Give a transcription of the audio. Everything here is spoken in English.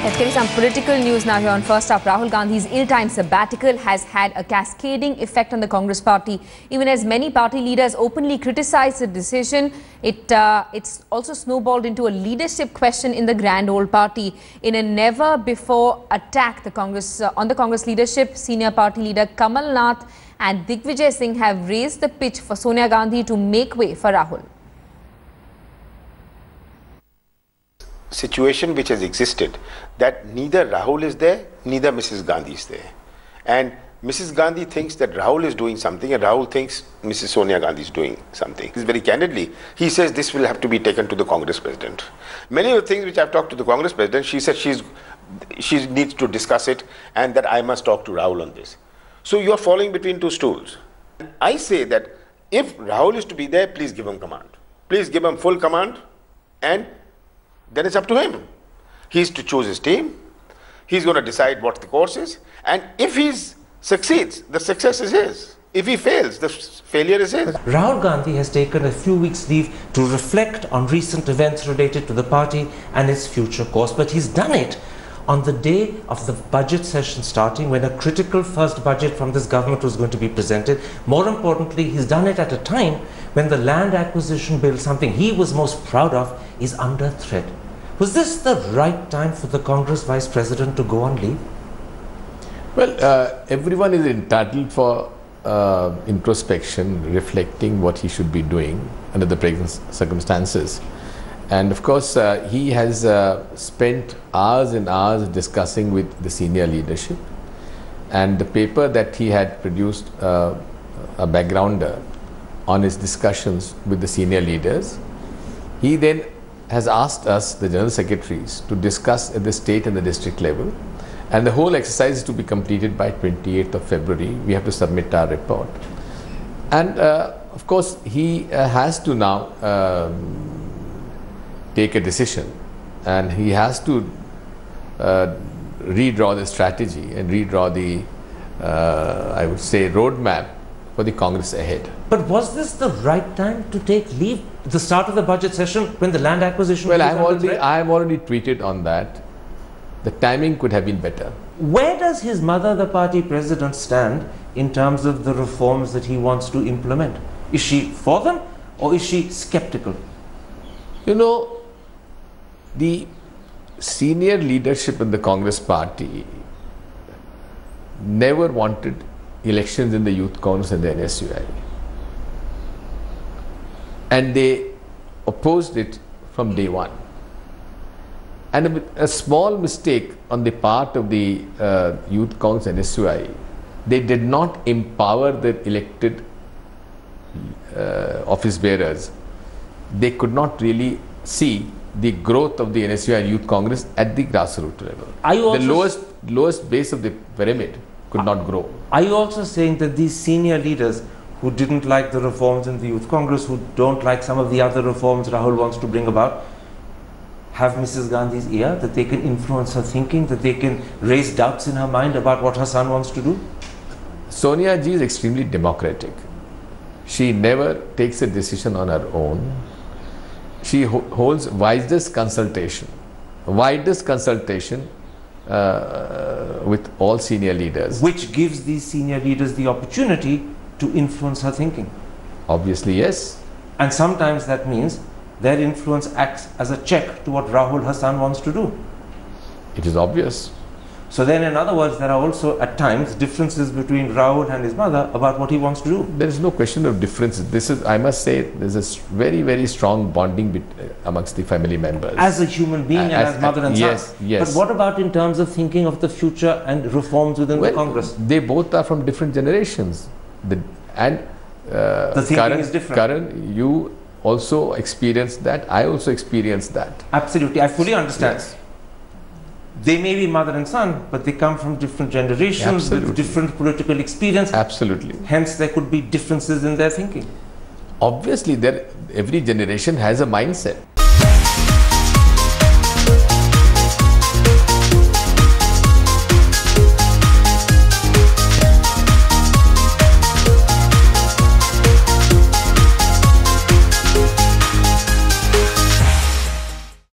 Let's get some political news now here on First Up. Rahul Gandhi's ill-timed sabbatical has had a cascading effect on the Congress party. Even as many party leaders openly criticize the decision, it's also snowballed into a leadership question in the grand old party. In a never-before attack on the Congress leadership, senior party leader Kamal Nath and Digvijay Singh have raised the pitch for Sonia Gandhi to make way for Rahul. Situation which has existed, that neither Rahul is there, neither Mrs. Gandhi is there. And Mrs. Gandhi thinks that Rahul is doing something and Rahul thinks Mrs. Sonia Gandhi is doing something. Very candidly, he says this will have to be taken to the Congress president. Many of the things which I've talked to the Congress president, she said she needs to discuss it and that I must talk to Rahul on this. So you are falling between two stools. I say that if Rahul is to be there, please give him command. Please give him full command, and then it's up to him. He's to choose his team. He's going to decide what the course is. And if he succeeds, the success is his. If he fails, the failure is his. Rahul Gandhi has taken a few weeks' leave to reflect on recent events related to the party and its future course. But he's done it on the day of the budget session starting, when a critical first budget from this government was going to be presented. More importantly, he's done it at a time when the land acquisition bill, something he was most proud of, is under threat. Was this the right time for the Congress Vice President to go on leave? Well, everyone is entitled for introspection, reflecting what he should be doing under the present circumstances. And of course, he has spent hours and hours discussing with the senior leadership. And the paper that he had produced, a backgrounder on his discussions with the senior leaders, he then has asked us, the General Secretaries, to discuss at the state and the district level. And the whole exercise is to be completed by 28th of February. We have to submit our report. And of course, he has to now take a decision, and he has to redraw the strategy and redraw the, I would say, roadmap for the Congress ahead. But was this the right time to take leave at the start of the budget session when the land acquisition? Well, I have already tweeted on that. The timing could have been better. Where does his mother, the party president, stand in terms of the reforms that he wants to implement? Is she for them or is she skeptical? You know, the senior leadership in the Congress party never wanted elections in the Youth Congress and the NSUI. And they opposed it from day one. And a small mistake on the part of the Youth Congress and NSUI, they did not empower the elected office bearers. They could not really see the growth of the NSUI and Youth Congress at the grassroots level. The lowest base of the pyramid could not grow. Are you also saying that these senior leaders who didn't like the reforms in the Youth Congress, who don't like some of the other reforms Rahul wants to bring about, have Mrs. Gandhi's ear, that they can influence her thinking, that they can raise doubts in her mind about what her son wants to do? Sonia ji is extremely democratic. She never takes a decision on her own. She holds widest consultation with all senior leaders. Which gives these senior leaders the opportunity to influence her thinking. Obviously, yes. And sometimes that means their influence acts as a check to what Rahul, her son, wants to do. It is obvious. So then, in other words, there are also at times differences between Rahul and his mother about what he wants to do. There is no question of differences. This is, I must say, there's a very, very strong bonding amongst the family members. As a human being and as mother and yes, son. Yes. But what about in terms of thinking of the future and reforms within the Congress? They both are from different generations. The thinking is different. Karan, you also experienced that. I also experienced that. Absolutely. I fully understand. Yes. They may be mother and son, but they come from different generations with different political experience. Absolutely. Hence, there could be differences in their thinking. Obviously, every generation has a mindset.